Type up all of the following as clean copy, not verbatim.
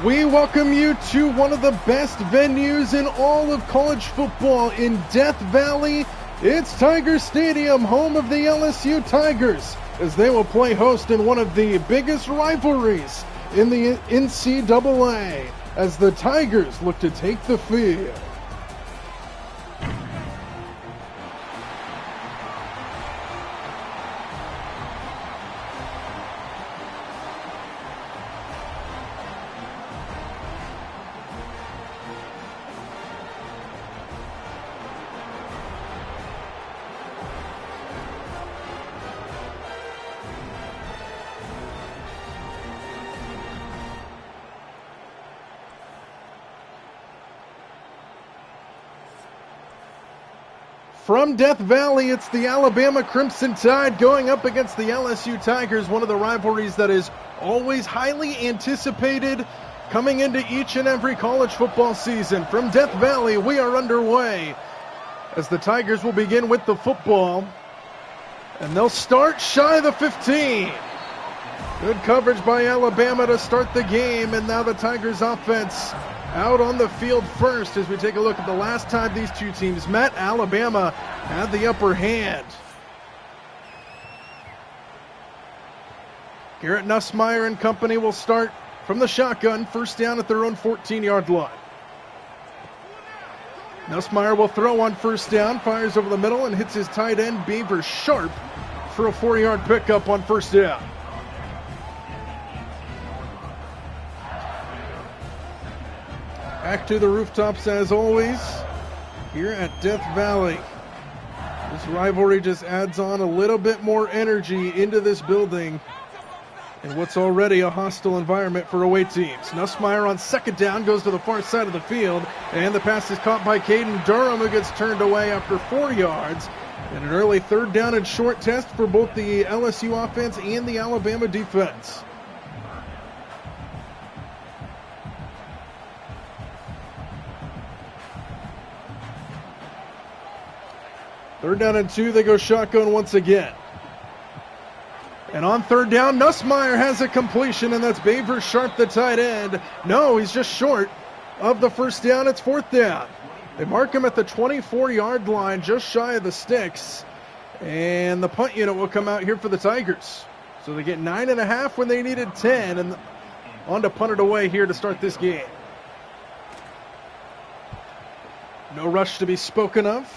We welcome you to one of the best venues in all of college football in Death Valley. It's Tiger Stadium, home of the LSU Tigers, as they will play host in one of the biggest rivalries in the NCAA, as the Tigers look to take the field. From Death Valley, it's the Alabama Crimson Tide going up against the LSU Tigers, one of the rivalries that is always highly anticipated coming into each and every college football season. From Death Valley, we are underway as the Tigers will begin with the football, and they'll start shy of the 15. Good coverage by Alabama to start the game, and now the Tigers offense out on the field first as we take a look at the last time these two teams met. Alabama had the upper hand. Garrett Nussmeier and company will start from the shotgun, first down at their own 14-yard line. Nussmeier will throw on first down, fires over the middle, and hits his tight end, Beaver Sharp, for a 4-yard pickup on first down. Back to the rooftops as always here at Death Valley. This rivalry just adds on a little bit more energy into this building in what's already a hostile environment for away teams. Nussmeier on second down goes to the far side of the field, and the pass is caught by Caden Durham, who gets turned away after 4 yards. And an early third down and short test for both the LSU offense and the Alabama defense. Third down and 2, they go shotgun once again. And on third down, Nussmeier has a completion, and that's Beaver Sharp, the tight end. No, he's just short of the first down. It's fourth down. They mark him at the 24-yard line, just shy of the sticks. And the punt unit will come out here for the Tigers. So they get 9.5 when they needed 10, and on to punt it away here to start this game. No rush to be spoken of.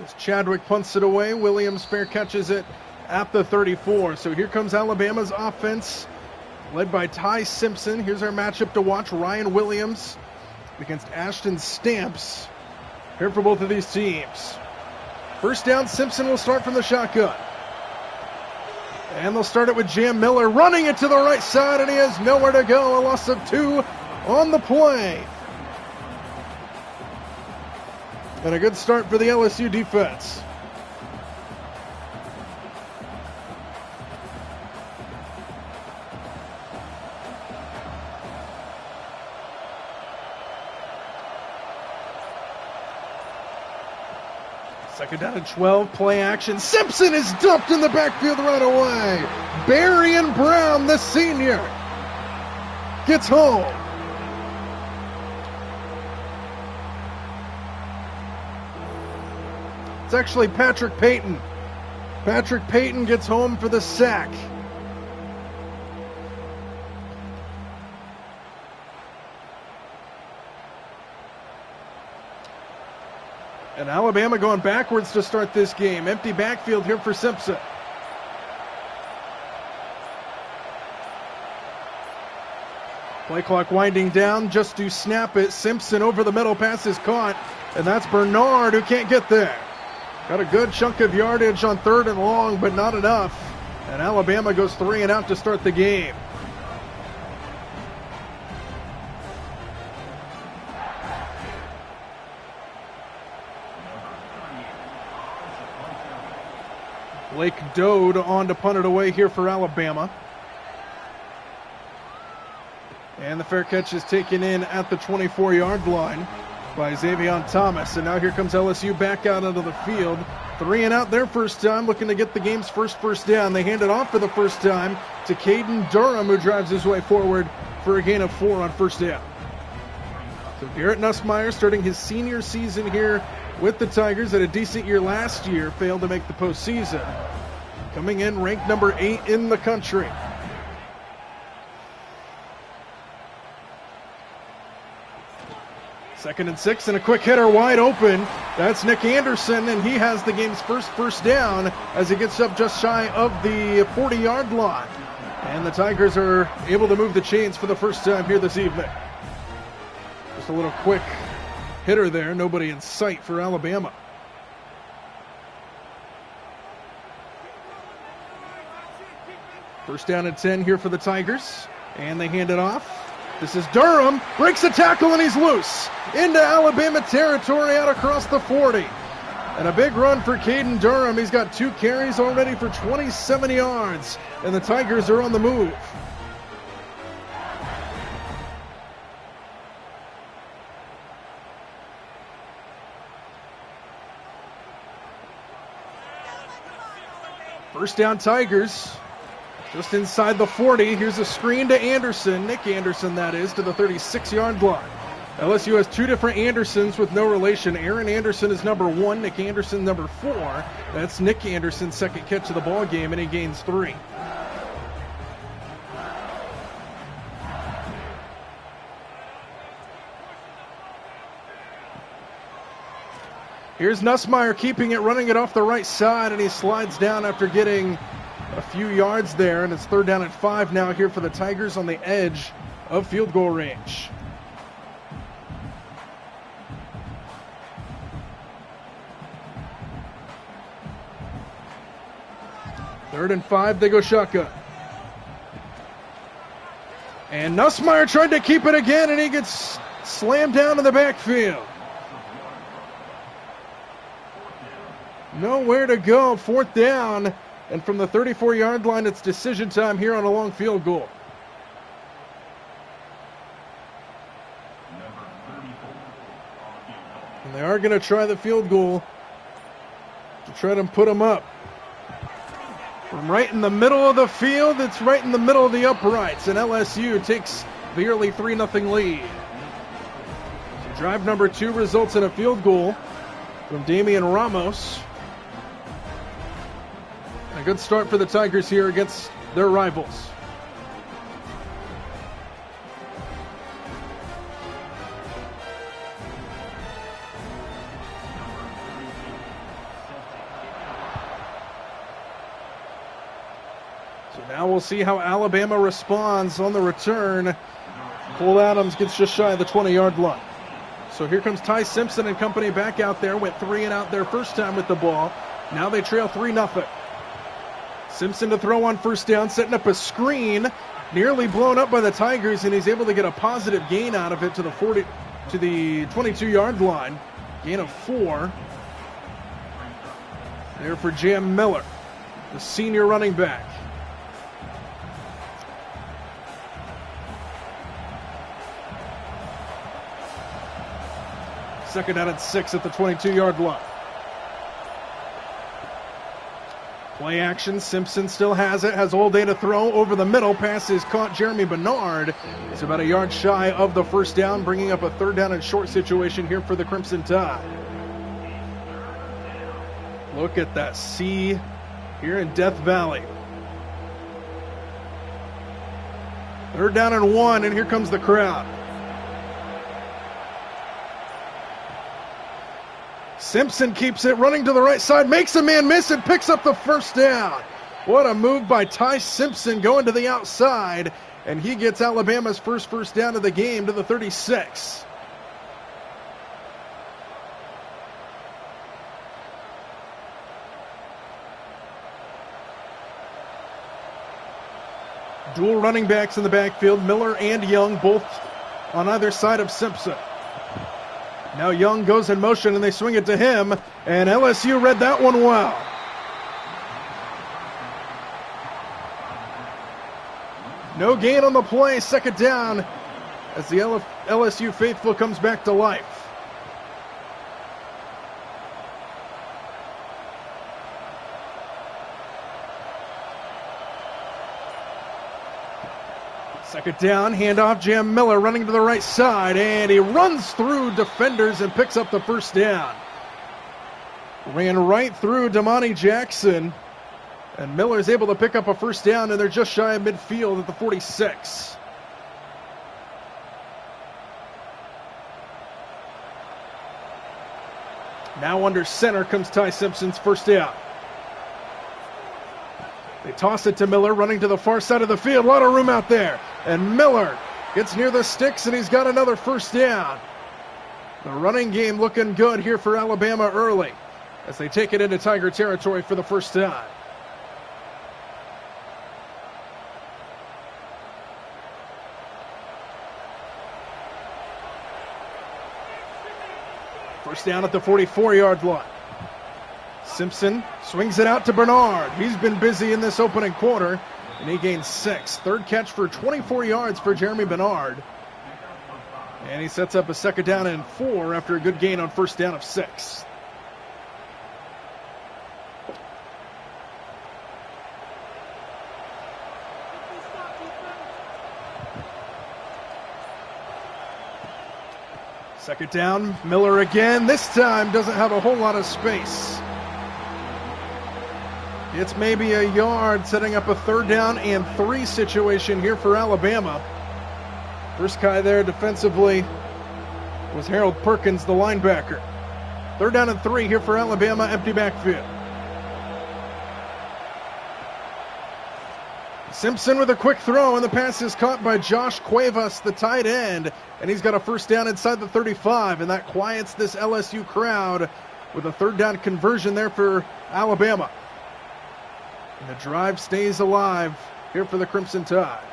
As Chadwick punts it away, Williams fair catches it at the 34. So here comes Alabama's offense, led by Ty Simpson. Here's our matchup to watch. Ryan Williams against Ashton Stamps. Here for both of these teams. First down, Simpson will start from the shotgun. And they'll start it with Jam Miller running it to the right side, and he has nowhere to go. A loss of 2 on the play. And a good start for the LSU defense. Second down and 12, play action. Simpson is dumped in the backfield right away. Barrion Brown, the senior, gets home. It's actually Patrick Payton. Patrick Payton gets home for the sack. And Alabama going backwards to start this game. Empty backfield here for Simpson. Play clock winding down, just to snap it. Simpson over the middle, pass is caught, and that's Bernard who can't get there. Got a good chunk of yardage on third and long, but not enough. And Alabama goes 3 and out to start the game. Blake Dode on to punt it away here for Alabama. And the fair catch is taken in at the 24-yard line by Xavier Thomas. And now here comes LSU back out onto the field. 3 and out their first time, looking to get the game's first down. They hand it off for the first time to Caden Durham, who drives his way forward for a gain of 4 on first down. So Garrett Nussmeier starting his senior season here with the Tigers. Had a decent year last year, failed to make the postseason. Coming in ranked number 8 in the country. Second and 6 and a quick hitter wide open. That's Nick Anderson, and he has the game's first down as he gets up just shy of the 40-yard line. And the Tigers are able to move the chains for the first time here this evening. Just a little quick hitter there. Nobody in sight for Alabama. First down and 10 here for the Tigers. And they hand it off. This is Durham. Breaks a tackle and he's loose. Into Alabama territory out across the 40. And a big run for Caden Durham. He's got 2 carries already for 27 yards. And the Tigers are on the move. First down Tigers. Just inside the 40. Here's a screen to Anderson. Nick Anderson, that is, to the 36-yard line. LSU has 2 different Andersons with no relation. Aaron Anderson is number 1. Nick Anderson, number 4. That's Nick Anderson's second catch of the ball game, and he gains 3. Here's Nussmeier keeping it, running it off the right side, and he slides down after getting a few yards there, and it's third down at 5 now here for the Tigers on the edge of field goal range. Third and 5, they go shotgun. And Nussmeier tried to keep it again, and he gets slammed down in the backfield. Nowhere to go, fourth down. And from the 34-yard line, it's decision time here on a long field goal. And they are going to try the field goal to try to put them up. From right in the middle of the field, it's right in the middle of the uprights. And LSU takes the early 3-0 lead. So drive number 2 results in a field goal from Damian Ramos. A good start for the Tigers here against their rivals. So now we'll see how Alabama responds on the return. Cole Adams gets just shy of the 20-yard line. So here comes Ty Simpson and company back out there. Went 3 and out their first time with the ball. Now they trail 3-0. Simpson to throw on first down, setting up a screen, nearly blown up by the Tigers, and he's able to get a positive gain out of it to the 22-yard line. Gain of 4. There for Jam Miller, the senior running back. Second down at 6 at the 22-yard line. Play action, Simpson still has it, has all day to throw over the middle. Pass is caught, Jeremy Bernard. It's about a yard shy of the first down, bringing up a third down and short situation here for the Crimson Tide. Look at that sea here in Death Valley. Third down and 1, and here comes the crowd. Simpson keeps it, running to the right side, makes a man miss and picks up the first down. What a move by Ty Simpson going to the outside, and he gets Alabama's first down of the game to the 36. Dual running backs in the backfield, Miller and Young, both on either side of Simpson. Now Young goes in motion and they swing it to him, and LSU read that one well. No gain on the play, second down as the LSU faithful comes back to life. Second down, handoff, Jam Miller running to the right side, and he runs through defenders and picks up the first down. Ran right through Damani Jackson, and Miller's able to pick up a first down, and they're just shy of midfield at the 46. Now under center comes Ty Simpson's first down. They toss it to Miller, running to the far side of the field. A lot of room out there. And Miller gets near the sticks, and he's got another first down. The running game looking good here for Alabama early as they take it into Tiger territory for the first time. First down at the 44-yard line. Simpson swings it out to Bernard. He's been busy in this opening quarter, and he gains 6. Third catch for 24 yards for Jeremy Bernard. And he sets up a second down and 4 after a good gain on first down of 6. Second down, Miller again. This time doesn't have a whole lot of space. It's maybe a yard, setting up a third down and 3 situation here for Alabama. First guy there defensively was Harold Perkins, the linebacker. Third down and 3 here for Alabama, empty backfield. Simpson with a quick throw, and the pass is caught by Josh Cuevas, the tight end, and he's got a first down inside the 35, and that quiets this LSU crowd with a third down conversion there for Alabama. And the drive stays alive here for the Crimson Tide.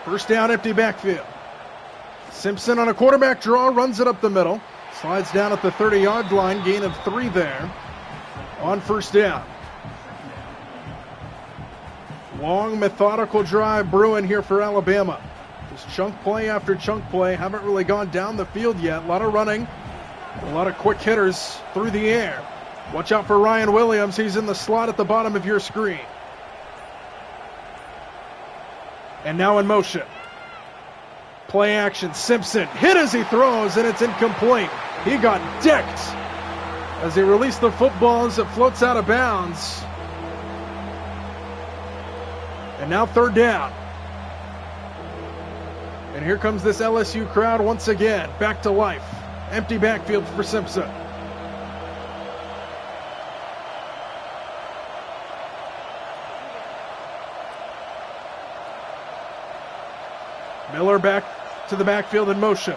First down, empty backfield. Simpson on a quarterback draw, runs it up the middle. Slides down at the 30-yard line, gain of 3 there on first down. Long, methodical drive brewing here for Alabama. Just chunk play after chunk play. Haven't really gone down the field yet. A lot of running. A lot of quick hitters through the air. Watch out for Ryan Williams. He's in the slot at the bottom of your screen. And now in motion. Play action. Simpson hit as he throws, and it's incomplete. He got decked as he released the football as it floats out of bounds. And now third down. And here comes this LSU crowd once again, back to life. Empty backfield for Simpson. Miller back to the backfield in motion.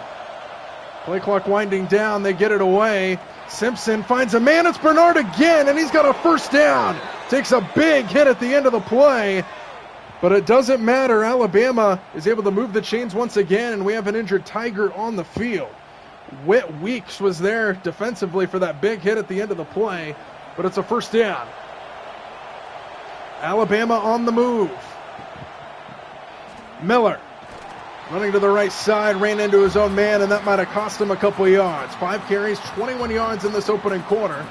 Play clock winding down. They get it away. Simpson finds a man. It's Bernard again, and he's got a first down. Takes a big hit at the end of the play, but it doesn't matter. Alabama is able to move the chains once again, and we have an injured Tiger on the field. Whit Weeks was there defensively for that big hit at the end of the play, but it's a first down. Alabama on the move. Miller running to the right side, ran into his own man, and that might have cost him a couple of yards. 5 carries, 21 yards in this opening quarter.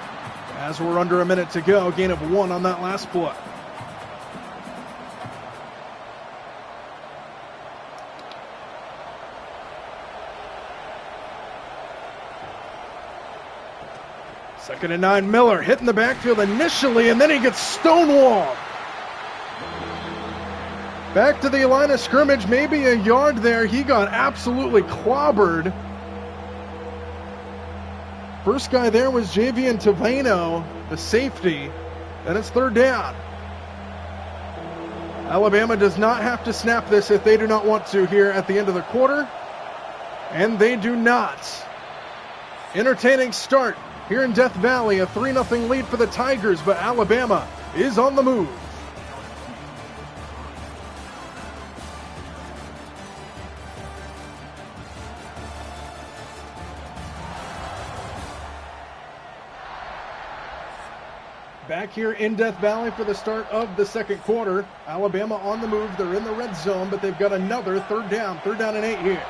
As we're under a minute to go, gain of 1 on that last play. Second and 9, Miller hitting the backfield initially, and then he gets stonewalled. Back to the line of scrimmage, maybe a yard there. He got absolutely clobbered. First guy there was Javian Tavano, the safety, and it's third down. Alabama does not have to snap this if they do not want to here at the end of the quarter, and they do not. Entertaining start here in Death Valley, a 3-0 lead for the Tigers, but Alabama is on the move. Back here in Death Valley for the start of the second quarter. Alabama on the move. They're in the red zone, but they've got another third down. Third down and 8 here.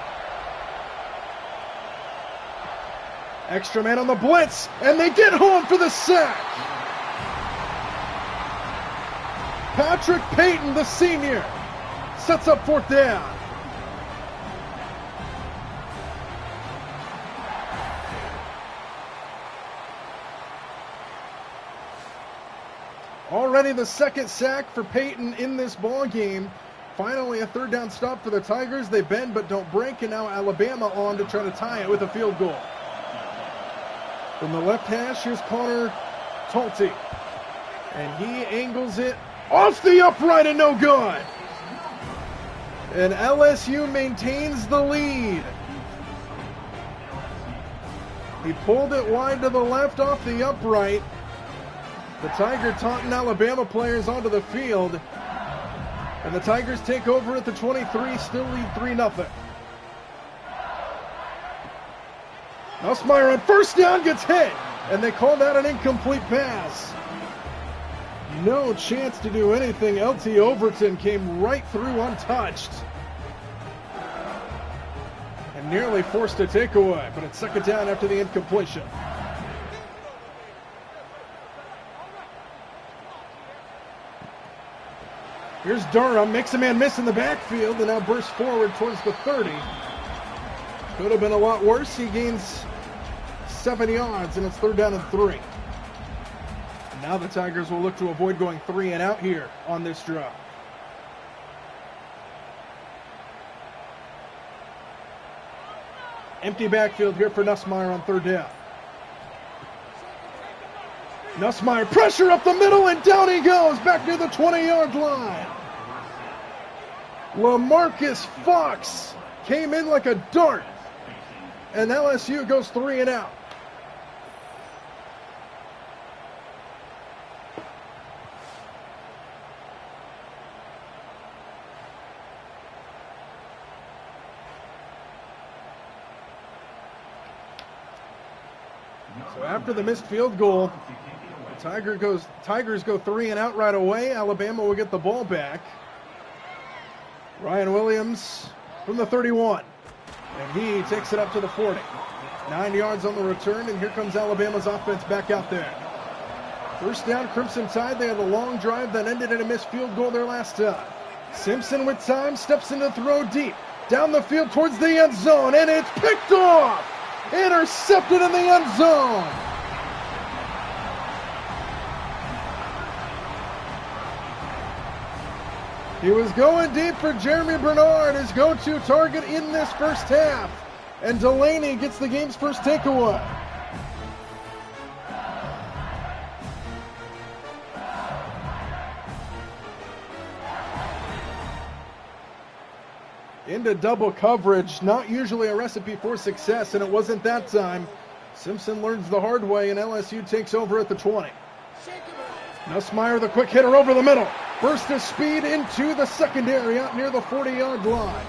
Extra man on the blitz, and they get home for the sack. Patrick Payton, the senior, sets up 4th down. Already the 2nd sack for Payton in this ball game. Finally a 3rd down stop for the Tigers. They bend but don't break, and now Alabama on to try to tie it with a field goal. From the left hash, here's Connor Talty. And he angles it off the upright and no good. And LSU maintains the lead. He pulled it wide to the left off the upright. The Tiger taunting Alabama players onto the field. And the Tigers take over at the 23, still lead 3-0. Nussmeier on 1st down gets hit, and they call that an incomplete pass. No chance to do anything. LT Overton came right through untouched. And nearly forced a takeaway, but it's 2nd down after the incompletion. Here's Durham, makes a man miss in the backfield, and now bursts forward towards the 30. Could have been a lot worse. He gains 7 yards, and it's 3rd down and 3. Now the Tigers will look to avoid going 3 and out here on this drive. Empty backfield here for Nussmeier on 3rd down. Nussmeier, pressure up the middle, and down he goes, back near the 20-yard line. LaMarcus Fox came in like a dart, and LSU goes 3 and out. So after the missed field goal, Tigers go 3 and out right away. Alabama will get the ball back. Ryan Williams from the 31. And he takes it up to the 40. 9 yards on the return, and here comes Alabama's offense back out there. 1st down, Crimson Tide. They had a long drive that ended in a missed field goal their last time. Simpson with time, steps in to throw deep. Down the field towards the end zone, and it's picked off! Intercepted in the end zone! He was going deep for Jeremy Bernard, his go-to target in this 1st half. And Delaney gets the game's 1st takeaway. Into double coverage, not usually a recipe for success, and it wasn't that time. Simpson learns the hard way, and LSU takes over at the 20. Nussmeier, the quick hitter over the middle. Burst of speed into the secondary out near the 40-yard line.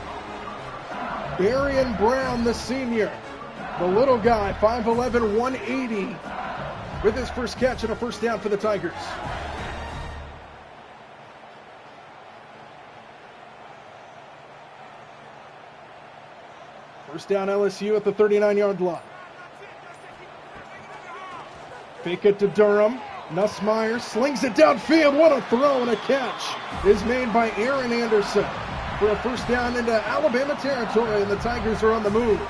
Barian Brown, the senior. The little guy, 5'11", 180, with his 1st catch and a 1st down for the Tigers. First down LSU at the 39-yard line. Fake it to Durham. Nussmeier slings it downfield. What a throw, and a catch is made by Aaron Anderson for a 1st down into Alabama territory, and the Tigers are on the move.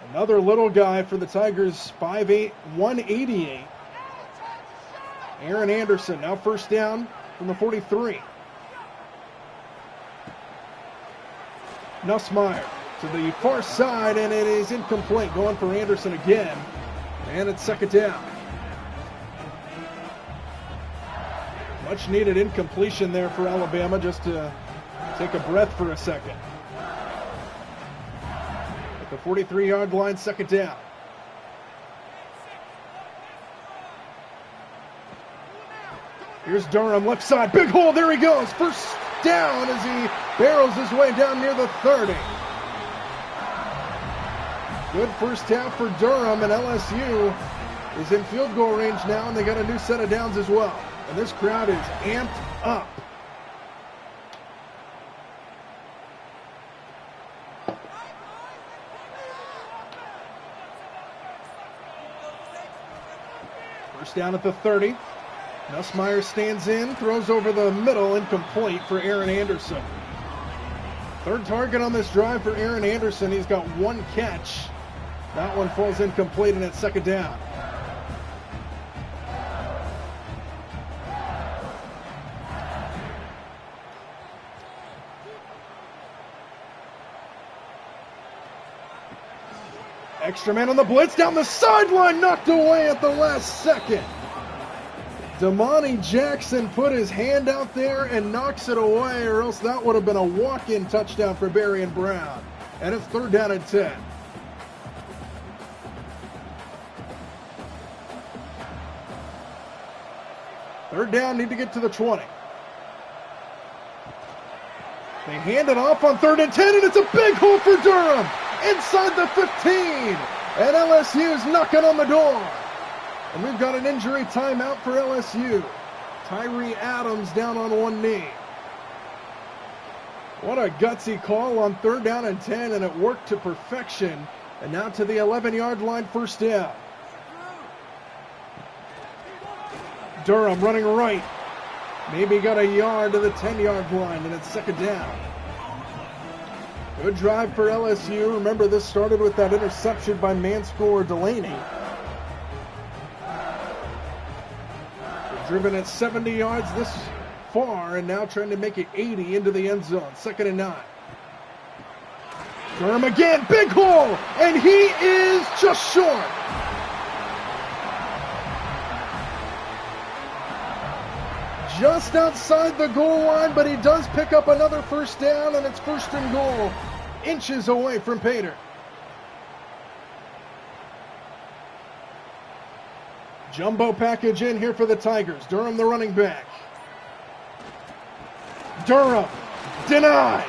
Another little guy for the Tigers, 5'8", 188. Aaron Anderson, now 1st down from the 43. Nussmeier to the far side, and it is incomplete. Going for Anderson again, and it's 2nd down. Much needed incompletion there for Alabama, just to take a breath for a second. At the 43-yard line, 2nd down. Here's Durham, left side, big hole, there he goes. 1st down as he barrels his way down near the 30. Good 1st half for Durham, and LSU is in field goal range now, and they got a new set of downs as well. And this crowd is amped up. First down at the 30. Nussmeier stands in, throws over the middle, incomplete for Aaron Anderson. Third target on this drive for Aaron Anderson. He's got one catch. That one falls incomplete, and it's second down. Extra man on the blitz, down the sideline, knocked away at the last second. Damani Jackson put his hand out there and knocks it away, or else that would have been a walk-in touchdown for Berrien Brown. And it's third down and 10. Third down, need to get to the 20. They hand it off on 3rd and 10, and it's a big hole for Durham. Inside the 15, and LSU's knocking on the door. And we've got an injury timeout for LSU. Tyree Adams down on one knee. What a gutsy call on 3rd down and 10, and it worked to perfection. And now to the 11-yard line, first down. Durham running right. Maybe got a yard to the 10-yard line, and it's second down. Good drive for LSU. Remember, this started with that interception by Manscore Delaney. They're driven at 70 yards this far, and now trying to make it 80 into the end zone. Second and 9. Durham again, big hole, and he is just short. Just outside the goal line, but he does pick up another first down, and it's first and goal, inches away from Pater. Jumbo package in here for the Tigers. Durham, the running back. Durham, denied.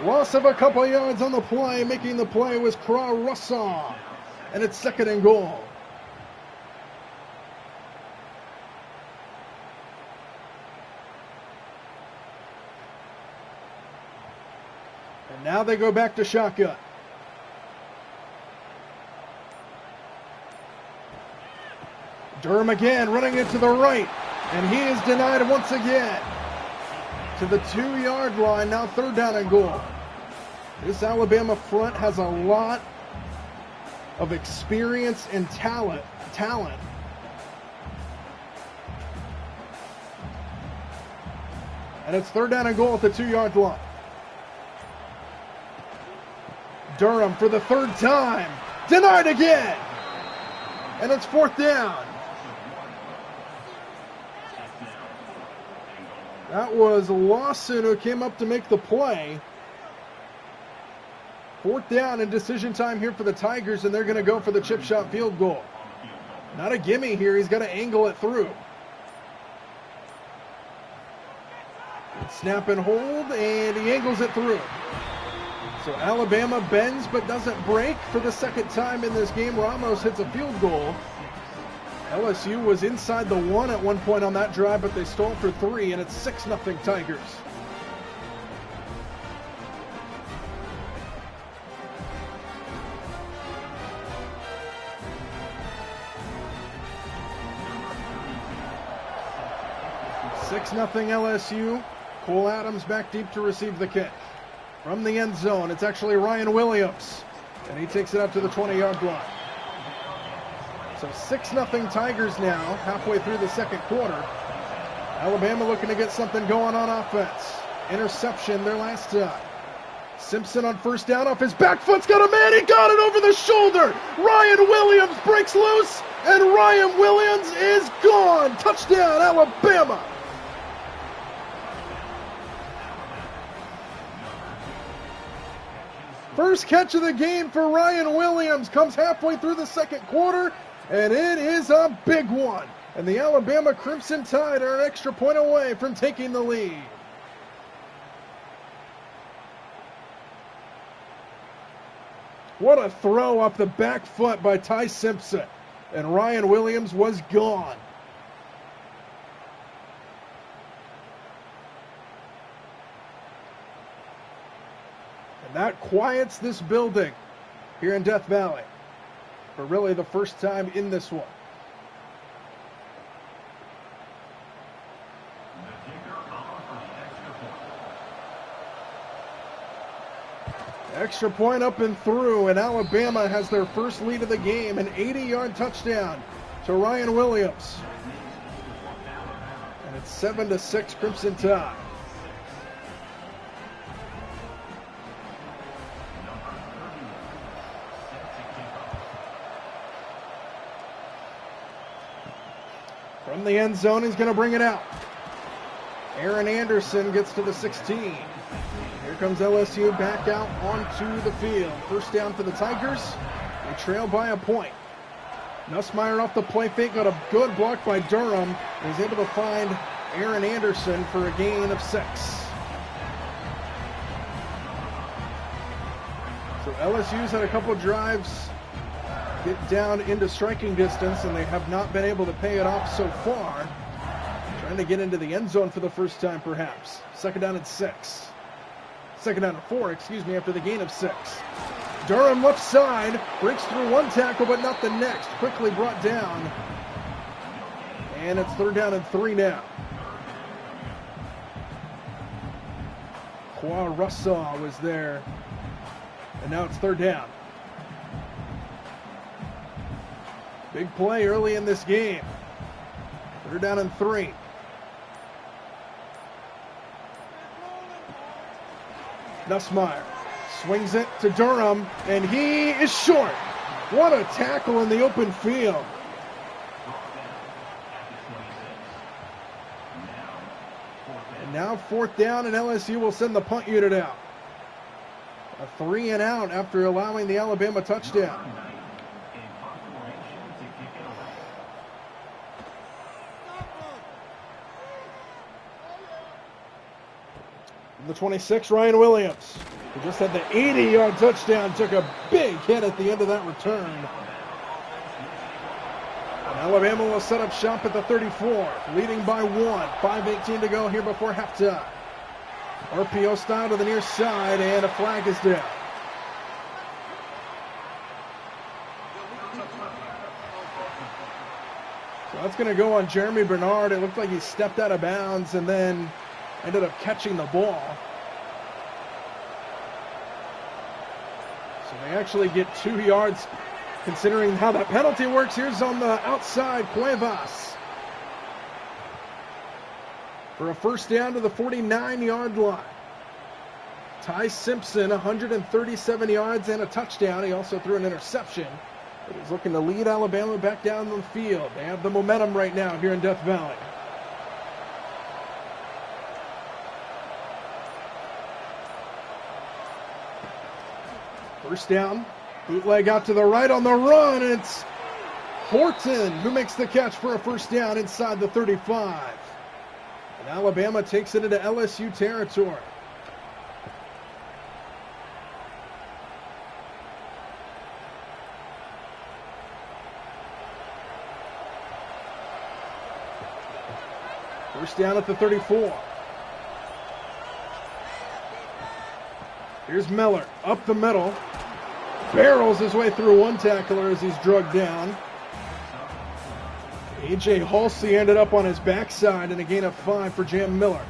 Loss of a couple yards on the play. Making the play was Kra Russell, and it's second and goal. Now they go back to shotgun. Durham again running it to the right, and he is denied once again. To the 2-yard line, now third down and goal. This Alabama front has a lot of experience and talent. And it's third down and goal at the 2-yard line. Durham for the third time. Denied again. And it's fourth down. That was Lawson who came up to make the play. Fourth down and decision time here for the Tigers, and they're going to go for the chip shot field goal. Not a gimme here. He's got to angle it through. Snap and hold, and he angles it through. So Alabama bends but doesn't break for the second time in this game. Ramos hits a field goal. LSU was inside the 1 at one point on that drive, but they stole for 3, and it's 6-0 Tigers. Nothing LSU. Cole Adams back deep to receive the kick. From the end zone, it's actually Ryan Williams, and he takes it up to the 20-yard line. So 6-0 Tigers now, halfway through the second quarter. Alabama looking to get something going on offense. Interception their last time. Simpson on first down off his back foot's got a man. He got it over the shoulder. Ryan Williams breaks loose, and Ryan Williams is gone. Touchdown, Alabama. First catch of the game for Ryan Williams comes halfway through the second quarter, and it is a big one. And the Alabama Crimson Tide are an extra point away from taking the lead. What a throw off the back foot by Ty Simpson. And Ryan Williams was gone. That quiets this building here in Death Valley for really the first time in this one. Extra point up and through, and Alabama has their first lead of the game, an 80-yard touchdown to Ryan Williams. And it's 7-6 Crimson Tide. From the end zone, he's going to bring it out. Aaron Anderson gets to the 16. Here comes LSU back out onto the field. First down for the Tigers. They trail by a point. Nussmeier off the play fake, got a good block by Durham. He's able to find Aaron Anderson for a gain of 6. So LSU's had a couple drives get down into striking distance, and they have not been able to pay it off so far. Trying to get into the end zone for the first time, perhaps. Second down and 4, after the gain of 6. Durham left side, breaks through one tackle, but not the next. Quickly brought down. And it's 3rd down and 3 now. Qua Russaw was there. And now it's 3rd down. Big play early in this game. 3rd down and 3. Nussmeier swings it to Durham, and he is short. What a tackle in the open field. And now 4th down, and LSU will send the punt unit out. A 3 and out after allowing the Alabama touchdown. The 26, Ryan Williams, who just had the 80-yard touchdown, took a big hit at the end of that return. And Alabama will set up shop at the 34, leading by 1. 5:18 to go here before halftime. RPO style to the near side, and a flag is down. So that's going to go on Jeremy Bernard. It looked like he stepped out of bounds and then ended up catching the ball. So they actually get 2 yards considering how that penalty works. Here's on the outside, Cuevas for a first down to the 49-yard line. Ty Simpson, 137 yards and a touchdown. He also threw an interception. But he's looking to lead Alabama back down the field. They have the momentum right now here in Death Valley. First down, bootleg out to the right on the run. It's Horton who makes the catch for a first down inside the 35. And Alabama takes it into LSU territory. First down at the 34. Here's Miller up the middle. Barrels his way through one tackler as he's drugged down. A.J. Halsey ended up on his backside and a gain of 5 for Jam Miller.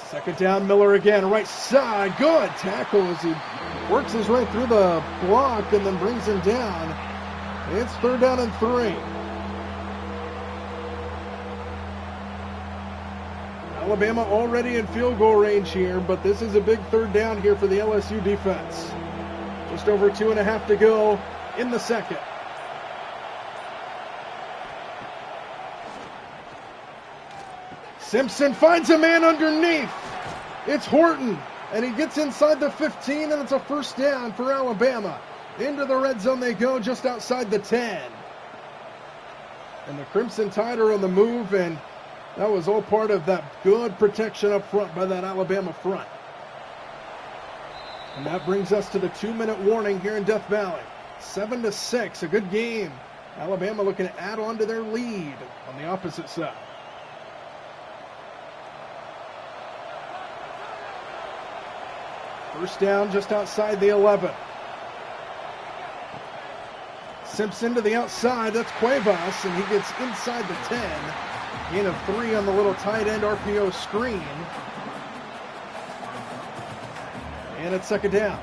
Second down, Miller again, right side. Good tackle as he works his way through the block and then brings him down. It's 3rd down and 3. Alabama already in field goal range here, but this is a big 3rd down here for the LSU defense. Just over 2.5 to go in the second. Simpson finds a man underneath. It's Horton, and he gets inside the 15, and it's a first down for Alabama. Into the red zone they go, just outside the 10. And the Crimson Tide are on the move, and that was all part of that good protection up front by that Alabama front. And that brings us to the 2-minute warning here in Death Valley. 7-6, a good game. Alabama looking to add on to their lead on the opposite side. First down just outside the 11. Simpson to the outside. That's Cuevas, and he gets inside the 10. Gain of 3 on the little tight end RPO screen. And it's second down.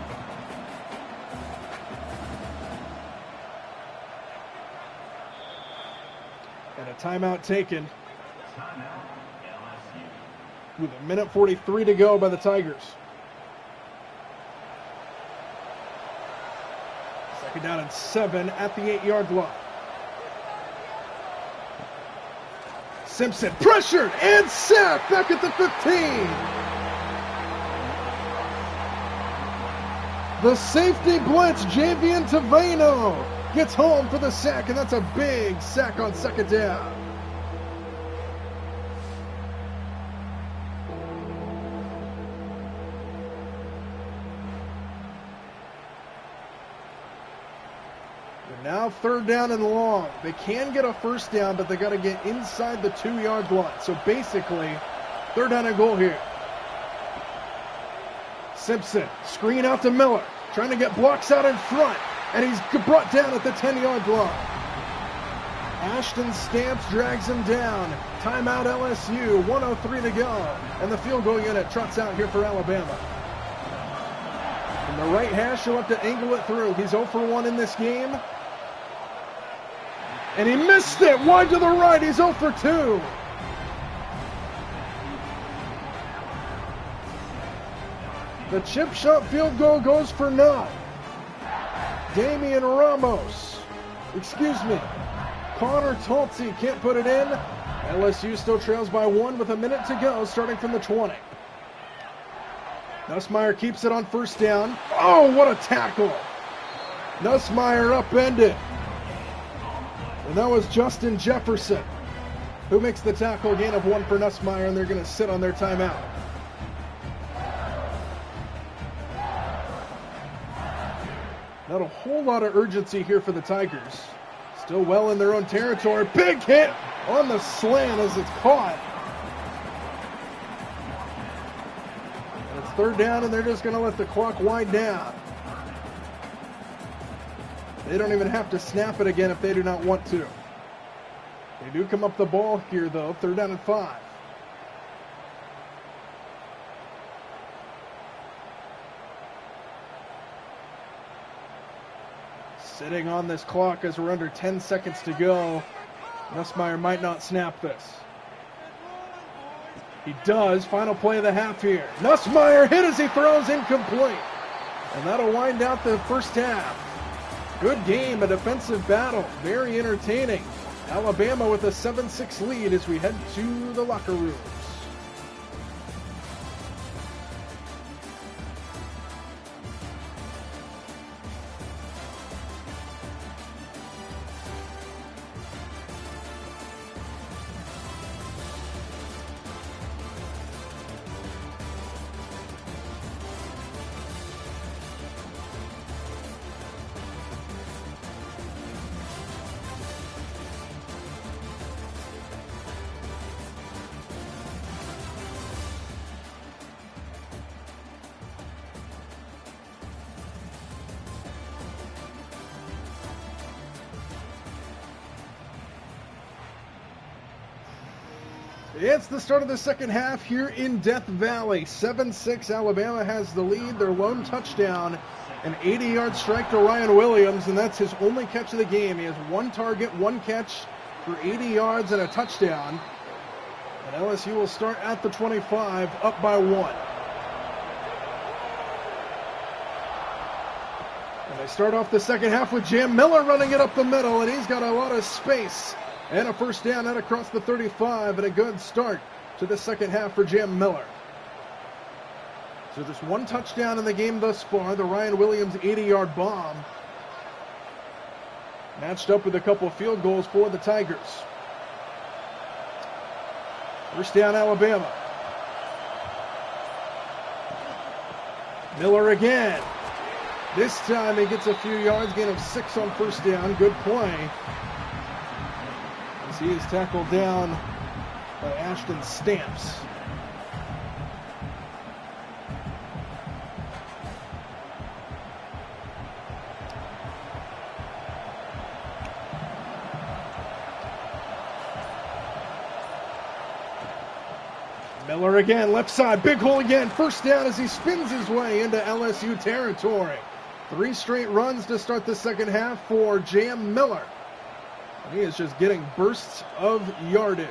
And a timeout taken. With a minute 43 to go by the Tigers. Second down and 7 at the 8-yard line. Simpson pressured and sacked back at the 15. The safety blitz, Javian Taveno, gets home for the sack, and that's a big sack on second down. Now third down and long. They can get a first down, but they got to get inside the 2-yard line. So basically, third down and goal here. Simpson, screen out to Miller, trying to get blocks out in front, and he's brought down at the 10-yard line. Ashton Stamps drags him down. Timeout LSU, 1:03 to go, and the field goal unit trots out here for Alabama. From the right hash, he'll have to angle it through. He's 0 for 1 in this game. And he missed it, wide to the right, he's 0 for 2. The chip shot field goal goes for naught. Damian Ramos, Connor Tultzy can't put it in. LSU still trails by 1 with a minute to go, starting from the 20. Nussmeier keeps it on first down. Oh, what a tackle. Nussmeier upended. And that was Justin Jefferson who makes the tackle. Gain of 1 for Nussmeier, and they're going to sit on their timeout. Not a whole lot of urgency here for the Tigers. Still well in their own territory. Big hit on the slant as it's caught. And it's third down, and they're just going to let the clock wind down. They don't even have to snap it again if they do not want to. They do come up the ball here, though. Third down and 5. Sitting on this clock as we're under 10 seconds to go. Nussmeier might not snap this. He does. Final play of the half here. Nussmeier hit as he throws, incomplete. And that'll wind out the first half. Good game, a defensive battle. Very entertaining. Alabama with a 7-6 lead as we head to the locker rooms. It's the start of the second half here in Death Valley. 7-6, Alabama has the lead. Their lone touchdown, an 80-yard strike to Ryan Williams, and that's his only catch of the game. He has 1 target, 1 catch for 80 yards and a touchdown. And LSU will start at the 25, up by 1. And they start off the second half with Jam Miller running it up the middle, and he's got a lot of space. And a first down out across the 35, and a good start to the second half for Jam Miller. So just 1 touchdown in the game thus far, the Ryan Williams 80-yard bomb. Matched up with a couple of field goals for the Tigers. First down, Alabama. Miller again. This time he gets a few yards, gain of 6 on first down. Good play. He is tackled down by Ashton Stamps. Miller again, left side, big hole again. First down as he spins his way into LSU territory. 3 straight runs to start the second half for J.M. Miller. He is just getting bursts of yardage.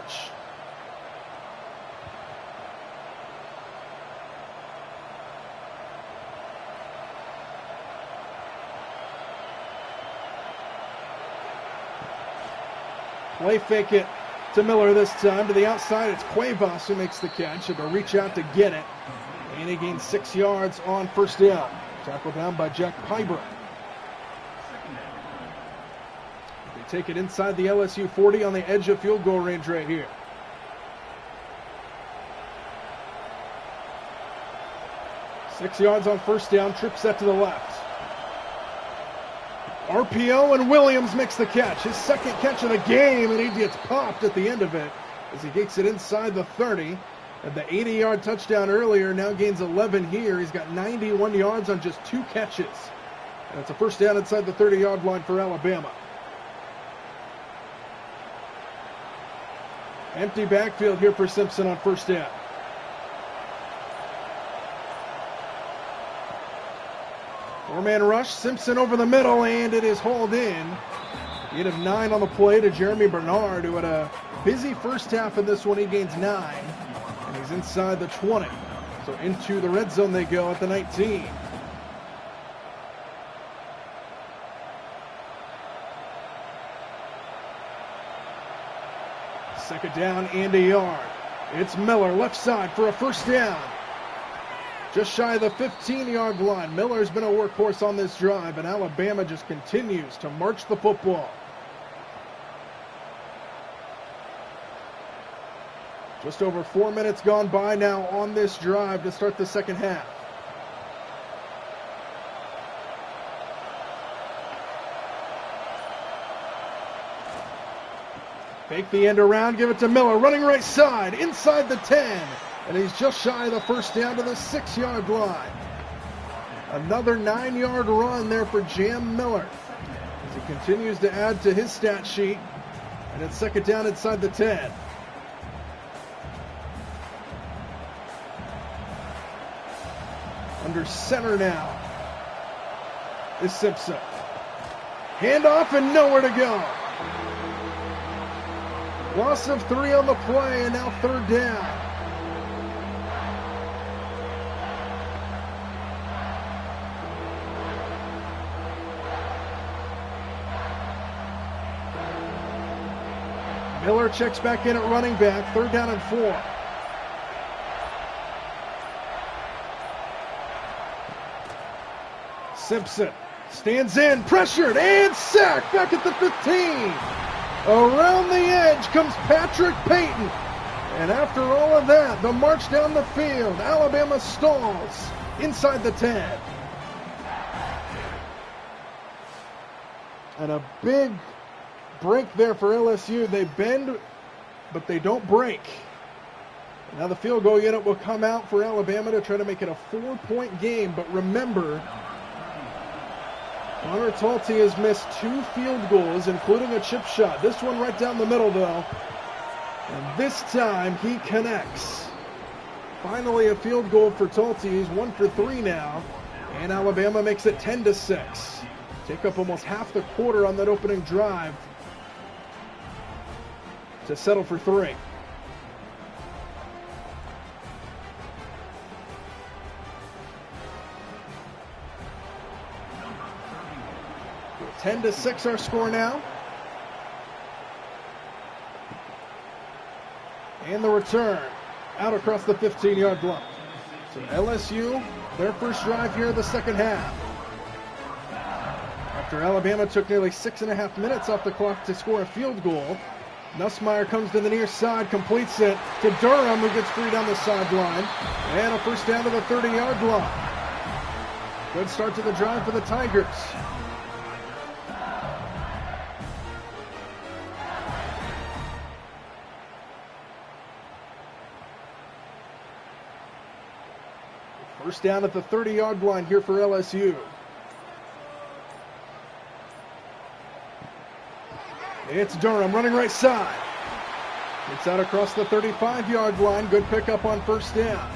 Play fake it to Miller this time. To the outside, it's Cuevas who makes the catch. They'll reach out to get it. And he gains 6 yards on first down. Tackled down by Jack Piber. They take it inside the LSU 40 on the edge of field goal range right here. Six yards on first down. Trip set to the left. RPO, and Williams makes the catch. His second catch of the game, and he gets popped at the end of it as he gets it inside the 30. And the 80-yard touchdown earlier now gains 11 here. He's got 91 yards on just 2 catches. And it's a first down inside the 30-yard line for Alabama. Empty backfield here for Simpson on first down. Four-man rush, Simpson over the middle, and it is hauled in. Gain of 9 on the play to Jeremy Bernard, who had a busy first half of this one. He gains 9, and he's inside the 20. So into the red zone they go at the 19. Second down and a yard. It's Miller, left side for a first down. Just shy of the 15-yard line. Miller's been a workhorse on this drive, and Alabama just continues to march the football. Just over 4 minutes gone by now on this drive to start the second half. Fake the end around, give it to Miller, running right side, inside the 10. And he's just shy of the first down to the 6-yard line. Another 9-yard run there for J.M. Miller as he continues to add to his stat sheet. And it's second down inside the 10. Under center now is Simpson. Handoff and nowhere to go. Loss of 3 on the play, and now third down. Miller checks back in at running back, third down and 4. Simpson stands in, pressured, and sacked back at the 15. Around the edge comes Patrick Payton. And after all of that, the march down the field, Alabama stalls inside the 10. And a big break there for LSU. They bend, but they don't break. Now the field goal unit will come out for Alabama to try to make it a 4-point game. But remember, Connor Talty has missed 2 field goals, including a chip shot. This one right down the middle, though. And this time he connects. Finally a field goal for Talty. He's 1 for 3 now. And Alabama makes it 10-6. Take up almost half the quarter on that opening drive to settle for 3. Ten to 6 our score now. And the return out across the 15-yard line. So LSU, their first drive here of the second half. After Alabama took nearly 6.5 minutes off the clock to score a field goal, Nussmeier comes to the near side, completes it to Durham, who gets free down the sideline. And a first down to the 30-yard line. Good start to the drive for the Tigers. First down at the 30-yard line here for LSU. It's Durham running right side. It's out across the 35-yard line. Good pickup on first down.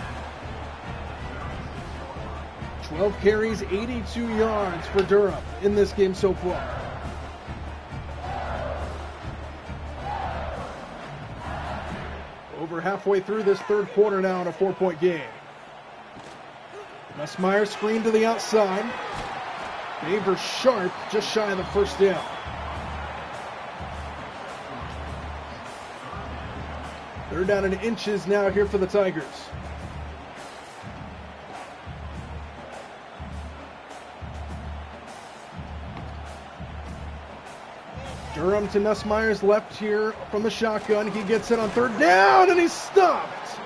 12 carries, 82 yards for Durham in this game so far. Over halfway through this third quarter now in a 4-point game. Nussmeier screen to the outside. Favors Sharp just shy of the first down. Third down in inches now here for the Tigers. Durham to Nussmeier's left here from the shotgun. He gets it on third down, and he's stopped.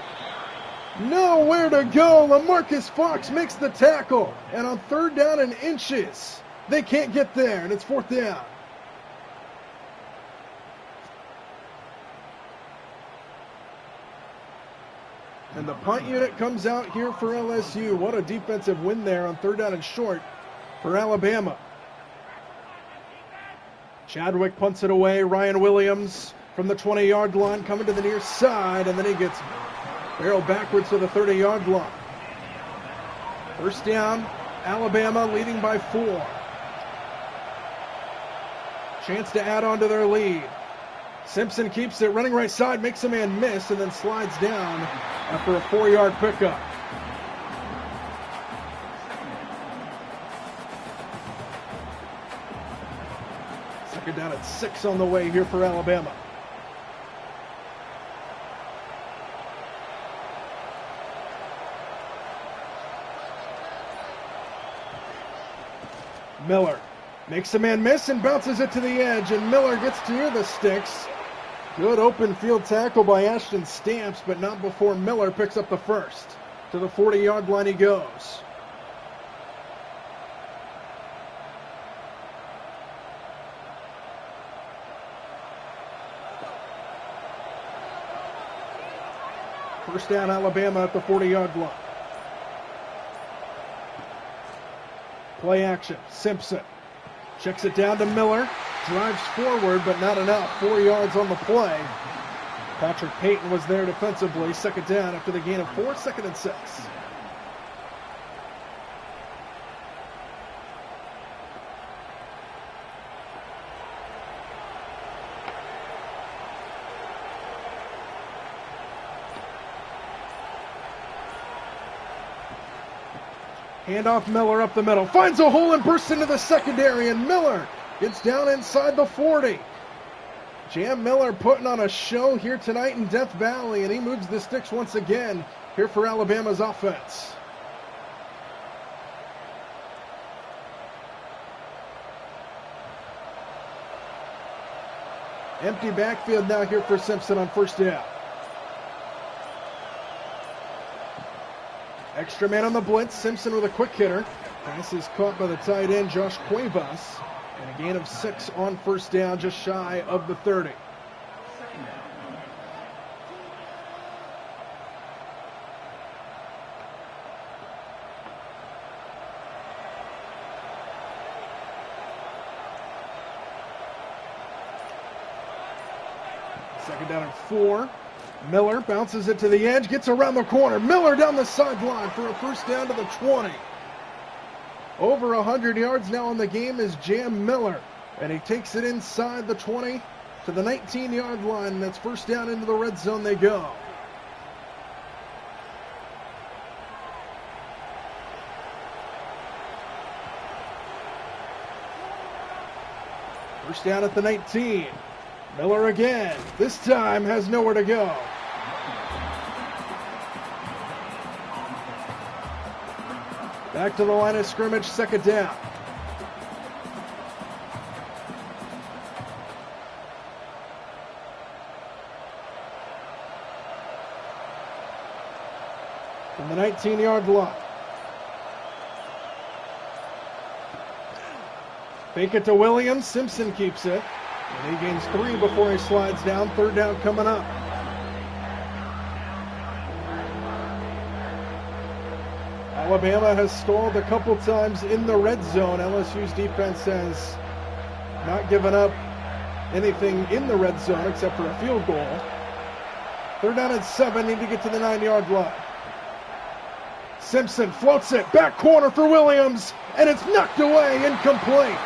Nowhere to go. LaMarcus Fox makes the tackle. And on third down and inches, they can't get there, and it's fourth down. And the punt unit comes out here for LSU. What a defensive win there on third down and short for Alabama. Chadwick punts it away. Ryan Williams from the 20-yard line coming to the near side, and then he gets barreled backwards to the 30-yard line. First down, Alabama leading by 4. Chance to add on to their lead. Simpson keeps it running right side, makes a man miss, and then slides down after a 4-yard pickup. Second down at 6 on the way here for Alabama. Miller makes a man miss and bounces it to the edge, and Miller gets to near the sticks. Good open field tackle by Ashton Stamps, but not before Miller picks up the first. To the 40-yard line he goes. First down, Alabama at the 40-yard line. Play action. Simpson checks it down to Miller. Drives forward, but not enough. 4 yards on the play. Patrick Payton was there defensively. Second down after the gain of 4, second and 6. Handoff Miller up the middle. Finds a hole and bursts into the secondary, and Miller gets down inside the 40. Jam Miller putting on a show here tonight in Death Valley, and he moves the sticks once again here for Alabama's offense. Empty backfield now here for Simpson on first down. Extra man on the blitz. Simpson with a quick hitter. Pass is caught by the tight end, Josh Cuevas. And a gain of 6 on first down, just shy of the 30. Second down and 4. Miller bounces it to the edge, gets around the corner. Miller down the sideline for a first down to the 20. Over 100 yards now in the game is Jam Miller. And he takes it inside the 20 to the 19-yard line. That's first down into the red zone they go. First down at the 19. Miller again. This time has nowhere to go. Back to the line of scrimmage, second down. From the 19-yard line. Fake it to Williams. Simpson keeps it. And he gains 3 before he slides down. Third down coming up. Alabama has stalled a couple times in the red zone. LSU's defense has not given up anything in the red zone except for a field goal. Third down and 7, need to get to the 9-yard line. Simpson floats it, back corner for Williams, and it's knocked away, incomplete.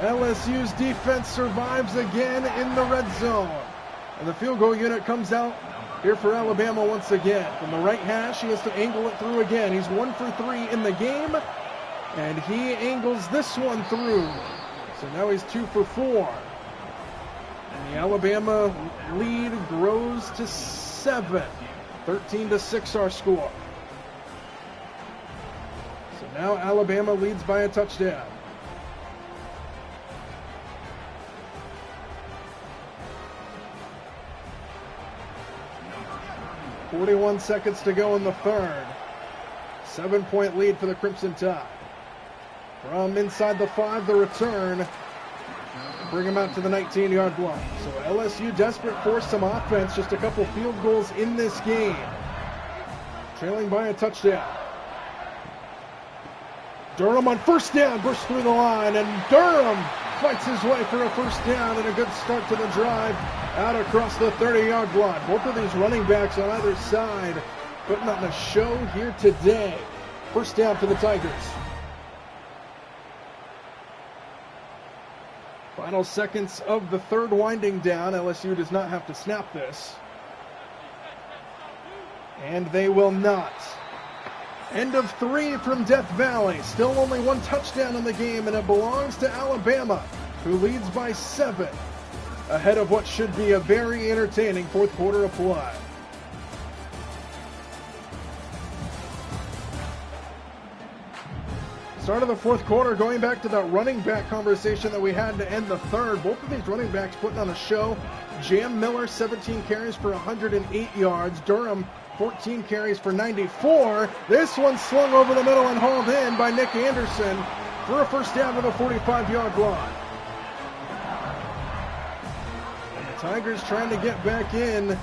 LSU's defense survives again in the red zone. And the field goal unit comes out here for Alabama once again. From the right hash, he has to angle it through again. He's 1 for 3 in the game, and he angles this one through. So now he's 2 for 4. And the Alabama lead grows to 7. 13-6 our score. So now Alabama leads by a touchdown. 41 seconds to go in the third. 7-point lead for the Crimson Tide. From inside the 5, the return. Bring him out to the 19-yard line. So LSU desperate for some offense. Just a couple field goals in this game. Trailing by a touchdown. Durham on first down, bursts through the line, and Durham fights his way for a first down and a good start to the drive out across the 30-yard line. Both of these running backs on either side putting on a show here today. First down for the Tigers. Final seconds of the third winding down. LSU does not have to snap this. And they will not. End of 3 from Death Valley. Still only 1 touchdown in the game, and it belongs to Alabama, who leads by 7, ahead of what should be a very entertaining fourth quarter of play. Start of the fourth quarter, going back to that running back conversation that we had to end the third. Both of these running backs putting on a show. Jam Miller, 17 carries for 108 yards. Durham, 14 carries for 94. This one slung over the middle and hauled in by Nick Anderson for a first down to the 45-yard line. And the Tigers trying to get back in.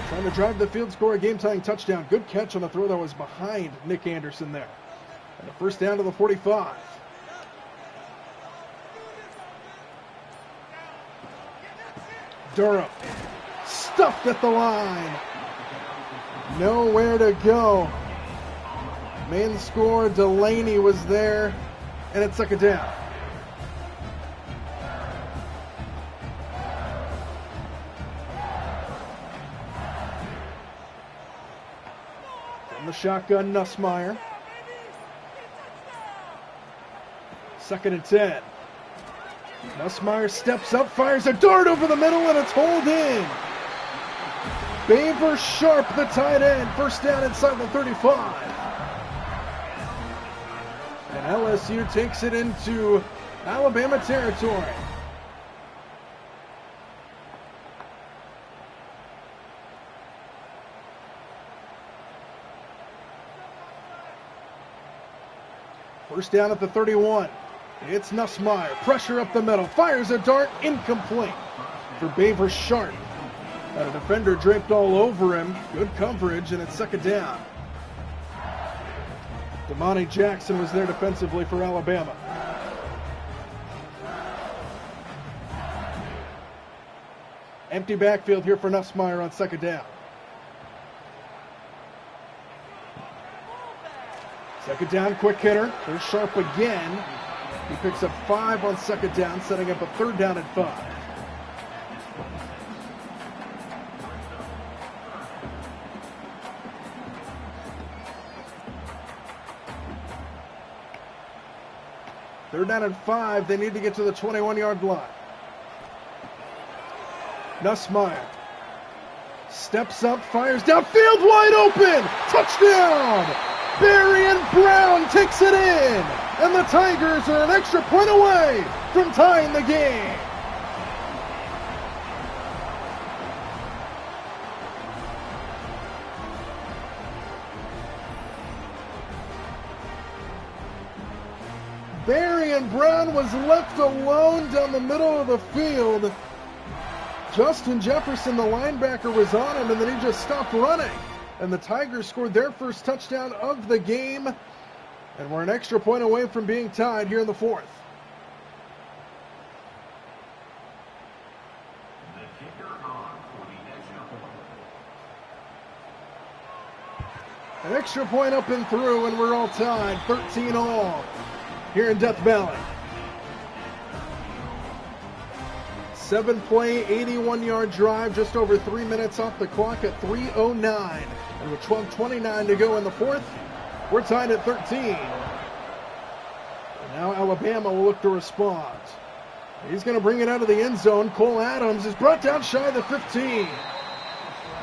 Trying to drive the field, score a game-tying touchdown. Good catch on the throw that was behind Nick Anderson there. And a first down to the 45. Durham stuffed at the line. Nowhere to go. Main score, Delaney was there, and it's second down. From the shotgun, Nussmeier. Second and 10. Nussmeier steps up, fires a dart over the middle, and it's hauled in. Baver Sharp, the tight end, first down inside the 35. And LSU takes it into Alabama territory. First down at the 31. It's Nussmeier. Pressure up the middle. Fires a dart. Incomplete for Baver Sharp. Got a defender draped all over him. Good coverage, and it's second down. Damani Jackson was there defensively for Alabama. Empty backfield here for Nussmeier on second down. Second down, quick hitter. There's Sharp again. He picks up 5 on second down, setting up a third down at 5. Third down and 5. They need to get to the 21-yard line. Nussmeier steps up, fires downfield, wide open. Touchdown! Berrien Brown takes it in, and the Tigers are an extra point away from tying the game. Berrien Brown was left alone down the middle of the field. Justin Jefferson, the linebacker, was on him, and then he just stopped running. And the Tigers scored their first touchdown of the game. And we're an extra point away from being tied here in the fourth. An extra point up and through, and we're all tied, 13 all, here in Death Valley. 7-play, 81-yard drive, just over 3 minutes off the clock at 3:09. And with 12:29 to go in the fourth, we're tied at 13. And now Alabama will look to respond. He's going to bring it out of the end zone. Cole Adams is brought down shy of the 15.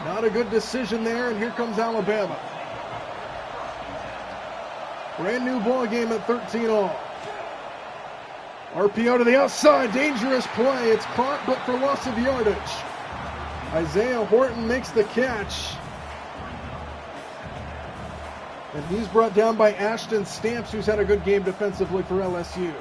Not a good decision there, and here comes Alabama. Brand new ball game at 13 all. RPO to the outside, dangerous play. It's caught, but for loss of yardage. Isaiah Horton makes the catch. And he's brought down by Ashton Stamps, who's had a good game defensively for LSU.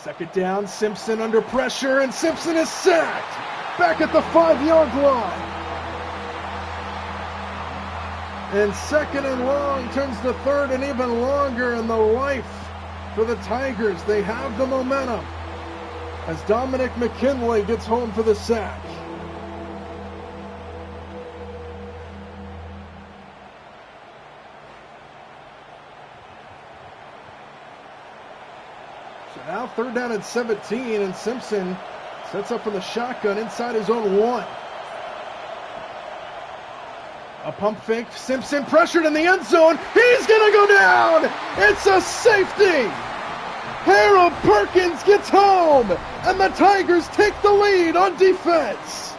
Second down, Simpson under pressure, and Simpson is sacked. Back at the 5-yard line. And second and long turns to third and even longer, and the life for the Tigers. They have the momentum as Dominic McKinley gets home for the sack. So now third down at 17, and Simpson sets up for the shotgun inside his own 1. A pump fake, Simpson pressured in the end zone. He's going to go down. It's a safety. Harold Perkins gets home, and the Tigers take the lead on defense.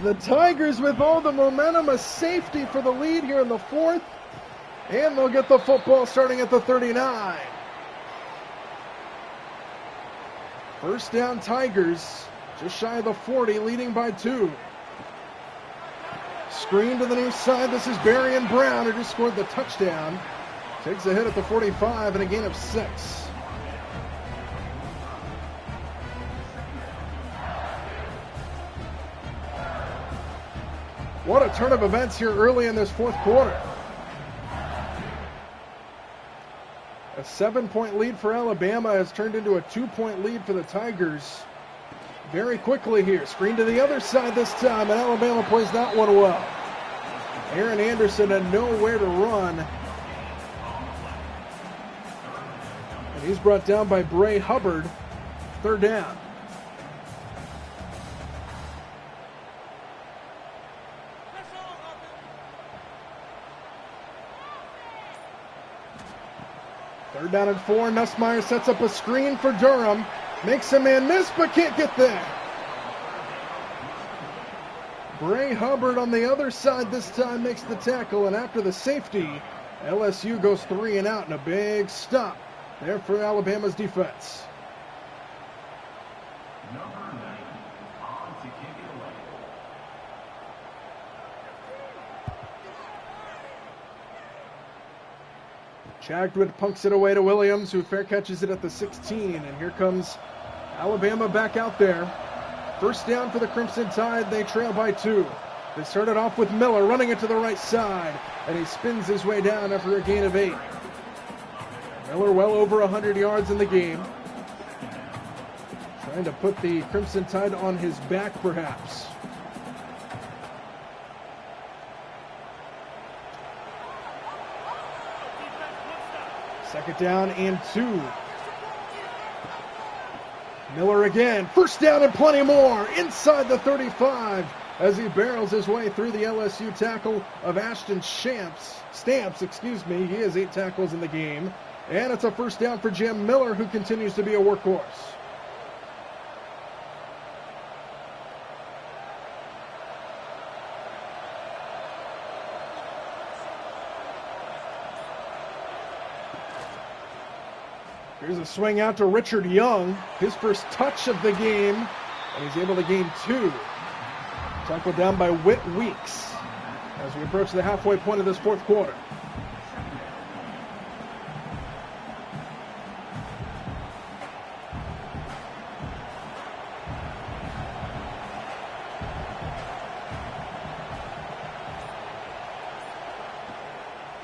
The Tigers with all the momentum, a safety for the lead here in the fourth, and they'll get the football starting at the 39. First down Tigers, just shy of the 40, leading by 2. Screen to the near side, this is Berrien Brown, who just scored the touchdown. Takes a hit at the 45 and a gain of 6. What a turn of events here early in this fourth quarter. A 7-point lead for Alabama has turned into a 2-point lead for the Tigers very quickly here. Screen to the other side this time, and Alabama plays that one well. Aaron Anderson had nowhere to run. And he's brought down by Bray Hubbard. Third down. Third down and 4. Nussmeier sets up a screen for Durham. Makes a man miss, but can't get there. Bray Hubbard on the other side this time makes the tackle, and after the safety, LSU goes 3 and out, and a big stop there for Alabama's defense. Chadwick punks it away to Williams, who fair catches it at the 16. And here comes Alabama back out there. First down for the Crimson Tide. They trail by 2. They started off with Miller running it to the right side, and he spins his way down after a gain of 8. Miller well over 100 yards in the game. Trying to put the Crimson Tide on his back, perhaps. Second down and 2. Miller again. First down and plenty more. Inside the 35 as he barrels his way through the LSU tackle of Ashton Stamps. He has 8 tackles in the game. And it's a first down for Jim Miller, who continues to be a workhorse. Here's a swing out to Richard Young, his first touch of the game, and he's able to gain 2. Tackled down by Whit Weeks as we approach the halfway point of this fourth quarter.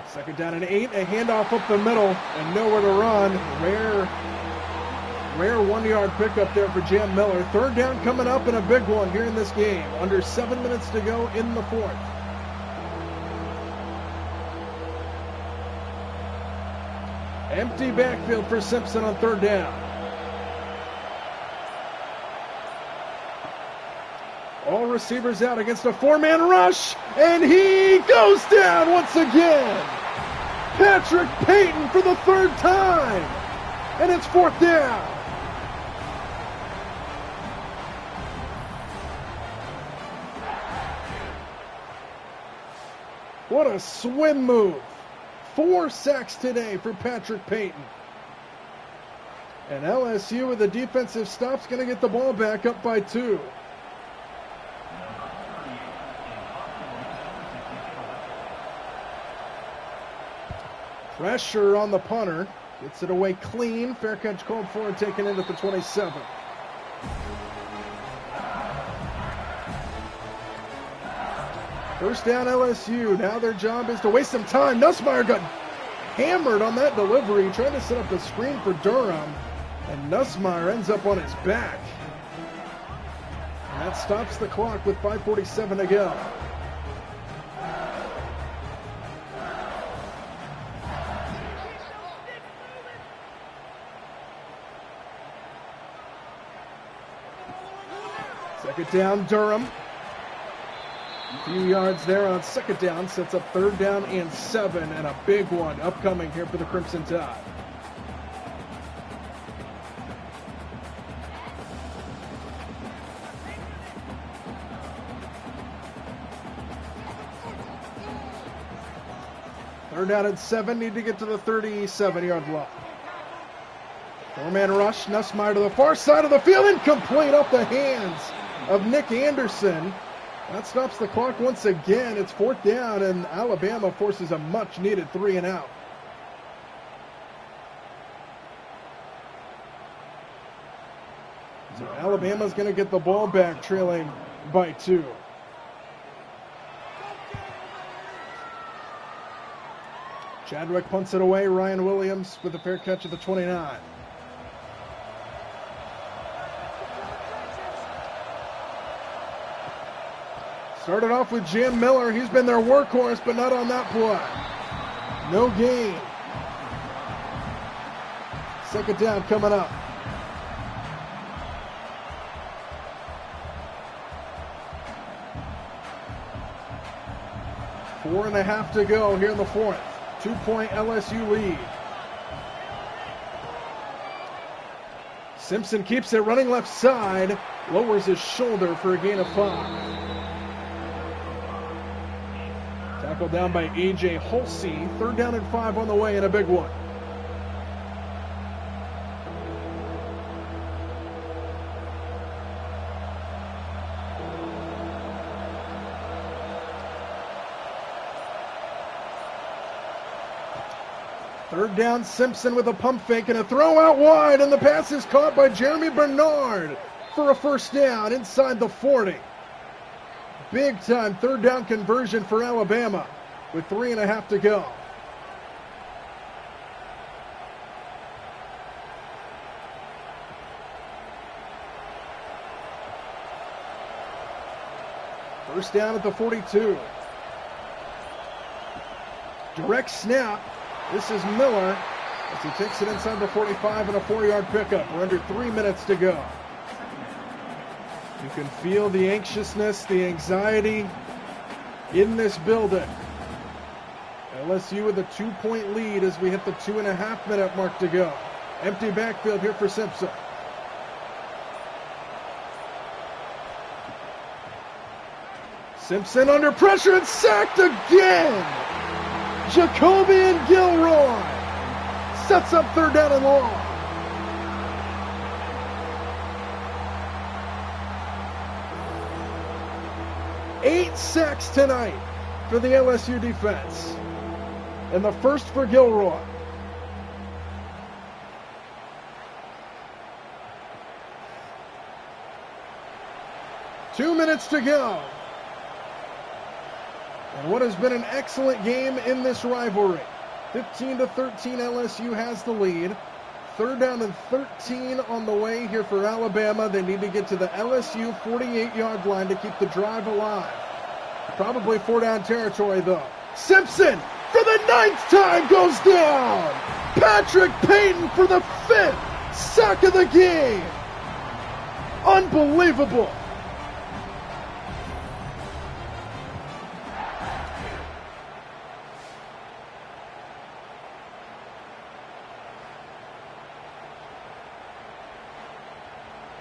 Second down and 8, a handoff up the middle, and nowhere to run. Rare 1-yard pickup there for Jam Miller. Third down coming up, and a big one here in this game. Under 7 minutes to go in the fourth. Empty backfield for Simpson on third down. All receivers out against a 4-man rush, and he goes down once again. Patrick Payton for the third time, and it's fourth down. What a swim move. 4 sacks today for Patrick Payton. And LSU with a defensive stop's going to get the ball back up by 2. Pressure on the punter. Gets it away clean. Fair catch called for and taken in at the 27. First down LSU. Now their job is to waste some time. Nussmeier got hammered on that delivery. Trying to set up the screen for Durham. And Nussmeier ends up on his back. And that stops the clock with 5:47 to go. Second down, Durham. A few yards there on second down. Sets up third down and 7. And a big one upcoming here for the Crimson Tide. Third down and 7. Need to get to the 37-yard line. 4-man rush. Nussmeier to the far side of the field. Incomplete off the hands of Nick Anderson. That stops the clock once again. It's fourth down, and Alabama forces a much-needed 3 and out. So Alabama's going to get the ball back, trailing by 2. Chadwick punts it away. Ryan Williams with a fair catch at the 29. Started off with Jam Miller. He's been their workhorse, but not on that play. No gain. Second down coming up. Four and a half to go here in the fourth. 2-point LSU lead. Simpson keeps it running left side. Lowers his shoulder for a gain of 5. Tackled down by A.J. Hulsey. Third down and 5 on the way, and a big one. Third down, Simpson with a pump fake and a throw out wide, and the pass is caught by Jeremy Bernard for a first down inside the 40. Big time third down conversion for Alabama with 3.5 to go. First down at the 42. Direct snap. This is Miller as he takes it inside the 45 and a 4-yard pickup. We're under 3 minutes to go. You can feel the anxiousness, the anxiety in this building. LSU with a 2-point lead as we hit the 2.5-minute mark to go. Empty backfield here for Simpson. Simpson under pressure and sacked again. Jacobian Gilroy sets up third down and long. 8 sacks tonight for the LSU defense. And the first for Gilroy. Two minutes to go. And what has been an excellent game in this rivalry. 15-13, LSU has the lead. Third down and 13 on the way here for Alabama. They need to get to the LSU 48-yard line to keep the drive alive. Probably 4-down territory, though. Simpson, for the 9th time, goes down. Patrick Payton for the 5th sack of the game. Unbelievable.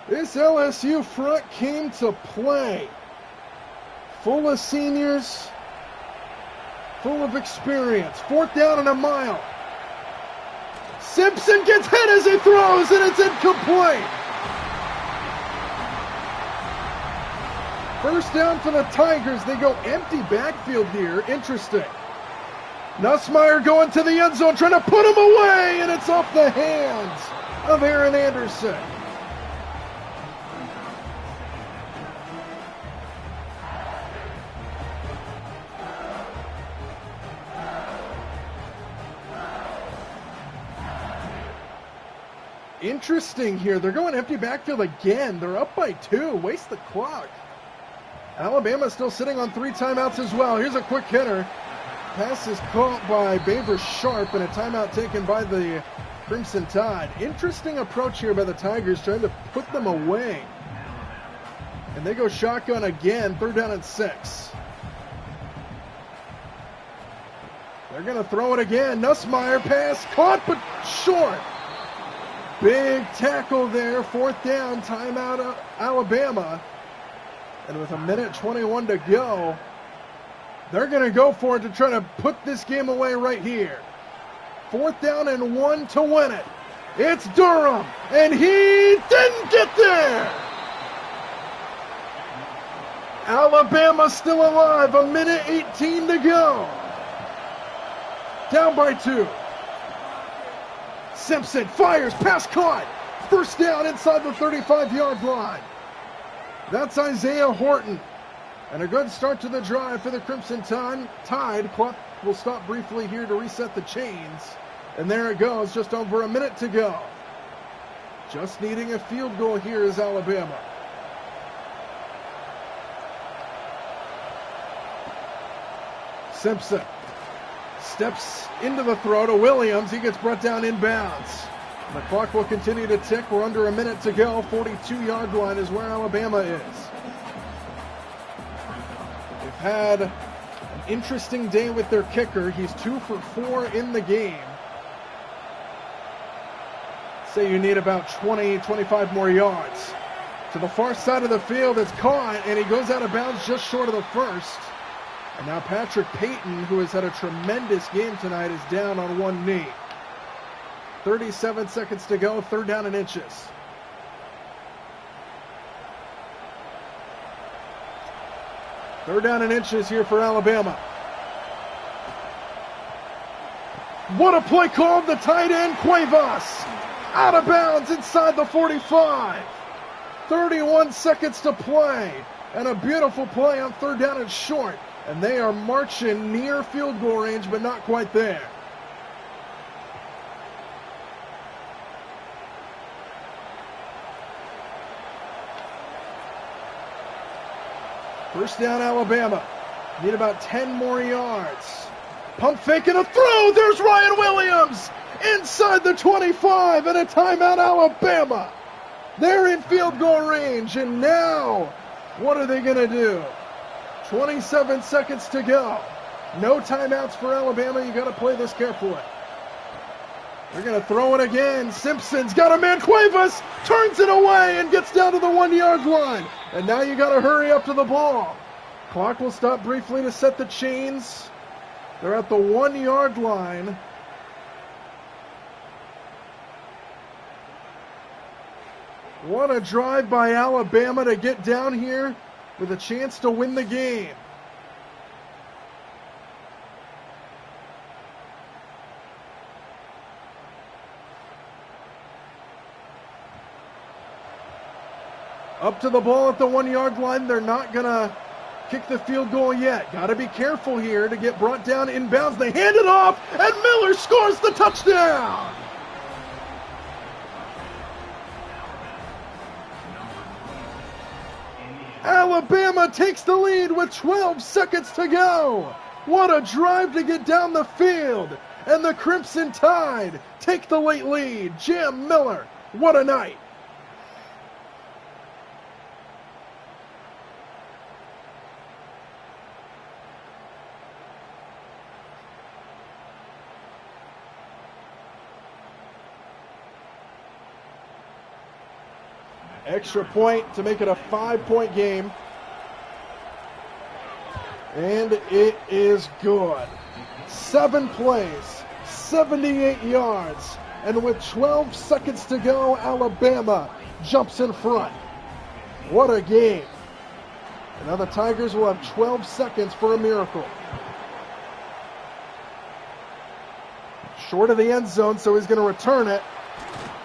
This LSU front came to play. Full of seniors, full of experience. 4th down and a mile. Simpson gets hit as he throws, and it's incomplete. First down for the Tigers. They go empty backfield here. Interesting. Nussmeier going to the end zone, trying to put him away, and it's off the hands of Aaron Anderson. Interesting here. They're going empty backfield again. They're up by 2. Waste the clock. Alabama still sitting on 3 timeouts as well. Here's a quick hitter. Pass is caught by Baver Sharp, and a timeout taken by the Crimson Tide. Interesting approach here by the Tigers, trying to put them away. And they go shotgun again. 3rd down and 6. They're going to throw it again. Nussmeier pass caught, but short. Big tackle there, 4th down, timeout Alabama. And with 1:21 to go, they're going to go for it to try to put this game away right here. 4th down and 1 to win it. It's Durham, and he didn't get there. Alabama still alive, 1:18 to go. Down by 2. Simpson fires, pass caught. First down inside the 35-yard line. That's Isaiah Horton. And a good start to the drive for the Crimson Tide. Clock will stop briefly here to reset the chains. And there it goes, just over a minute to go. Just needing a field goal here is Alabama. Simpson steps into the throw to Williams. He gets brought down inbounds. The clock will continue to tick. We're under a minute to go. 42-yard line is where Alabama is. They've had an interesting day with their kicker. He's 2 for 4 in the game. Say you need about 20, 25 more yards. To the far side of the field, it's caught, and he goes out of bounds just short of the first. And now Patrick Payton, who has had a tremendous game tonight, is down on one knee. 37 seconds to go, 3rd down and inches. Third down and inches here for Alabama. What a play called, the tight end, Cuevas. Out of bounds inside the 45. 31 seconds to play. And a beautiful play on 3rd down and short. And they are marching near field goal range, but not quite there. First down, Alabama. Need about 10 more yards. Pump fake and a throw. There's Ryan Williams inside the 25 and a timeout, Alabama. They're in field goal range, and now what are they going to do? 27 seconds to go. No timeouts for Alabama. You got to play this carefully. They're going to throw it again. Simpson's got a man. Cuevas turns it away and gets down to the 1-yard line. And now you got to hurry up to the ball. Clock will stop briefly to set the chains. They're at the 1-yard line. What a drive by Alabama to get down here with a chance to win the game. Up to the ball at the 1-yard line. They're not going to kick the field goal yet. Got to be careful here to get brought down inbounds. They hand it off, and Miller scores the touchdown. Alabama takes the lead with 12 seconds to go. What a drive to get down the field. And the Crimson Tide take the late lead. Jam Miller, what a night. Extra point to make it a 5-point game. And it is good. 7 plays, 78 yards. And with 12 seconds to go, Alabama jumps in front. What a game. And now the Tigers will have 12 seconds for a miracle. Short of the end zone, so he's going to return it.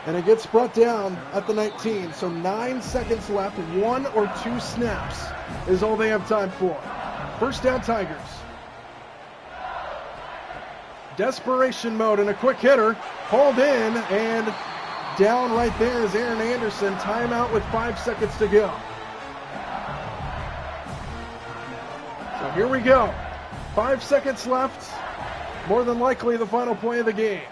And it gets brought down at the 19. So 9 seconds left. 1 or 2 snaps is all they have time for. First down, Tigers. Desperation mode and a quick hitter. Hauled in and down right there is Aaron Anderson. Timeout with 5 seconds to go. So here we go. 5 seconds left. More than likely the final play of the game.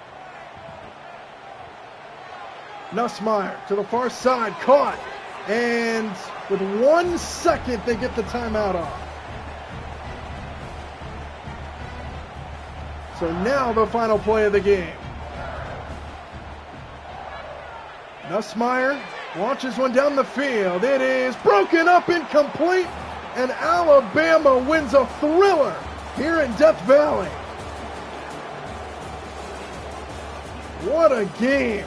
Nussmeier to the far side, caught, and with 1 second they get the timeout off. So now the final play of the game. Nussmeier launches one down the field. It is broken up, incomplete, and Alabama wins a thriller here in Death Valley. What a game.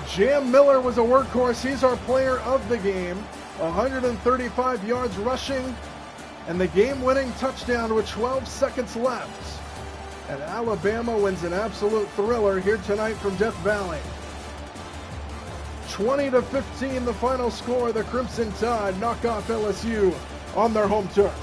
Jam Miller was a workhorse. He's our player of the game. 135 yards rushing and the game-winning touchdown with 12 seconds left. And Alabama wins an absolute thriller here tonight from Death Valley. 20-15 the final score. The Crimson Tide knock off LSU on their home turf.